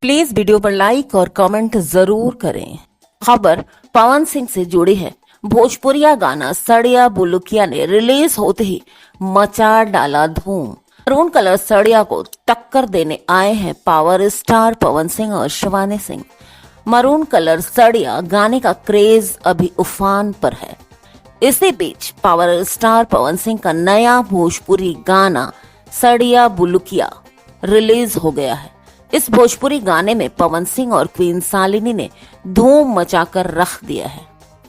Please video पर like और comment जरूर करें। खबर पवन सिंह से जुड़ी है। भोजपुरिया गाना सड़िया बुलुकिया ने रिलीज होते ही मचा डाला धूम। मरून कलर सड़िया को टक्कर देने आए हैं पावर स्टार पवन सिंह और शिवानी सिंह। मरून कलर सड़िया गाने का क्रेज अभी उफान पर है। इसी बीच पावर स्टार पवन सिंह का नया भोजपुरी गाना सड़िया बुलुकिया रिलीज हो गया है। इस भोजपुरी गाने में पवन सिंह और क्वीन सालिनी ने धूम मचाकर रख दिया है।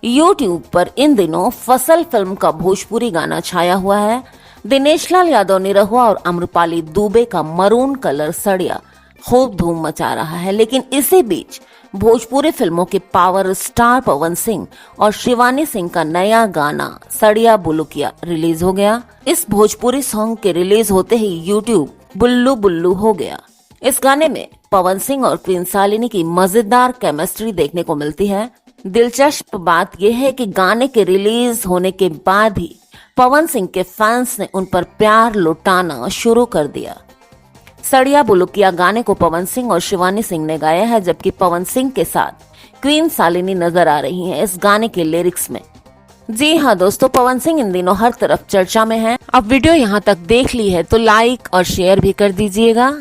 YouTube पर इन दिनों फसल फिल्म का भोजपुरी गाना छाया हुआ है। दिनेश लाल यादव निरहुआ और अम्रपाली दुबे का मरून कलर सड़िया खूब धूम मचा रहा है। लेकिन इसी बीच भोजपुरी फिल्मों के पावर स्टार पवन सिंह और शिवानी सिंह का नया गाना सड़िया बुलुकिया रिलीज हो गया। इस भोजपुरी सॉन्ग के रिलीज होते ही YouTube बुल्लू बुल्लू हो गया। इस गाने में पवन सिंह और क्वीन सालिनी की मजेदार केमिस्ट्री देखने को मिलती है। दिलचस्प बात यह है कि गाने के रिलीज होने के बाद ही पवन सिंह के फैंस ने उन पर प्यार लुटाना शुरू कर दिया। सड़िया बुलुकिया गाने को पवन सिंह और शिवानी सिंह ने गाया है, जबकि पवन सिंह के साथ क्वीन सालिनी नजर आ रही हैं इस गाने के लिरिक्स में। जी हाँ दोस्तों, पवन सिंह इन दिनों हर तरफ चर्चा में है। अब वीडियो यहाँ तक देख ली है तो लाइक और शेयर भी कर दीजिएगा।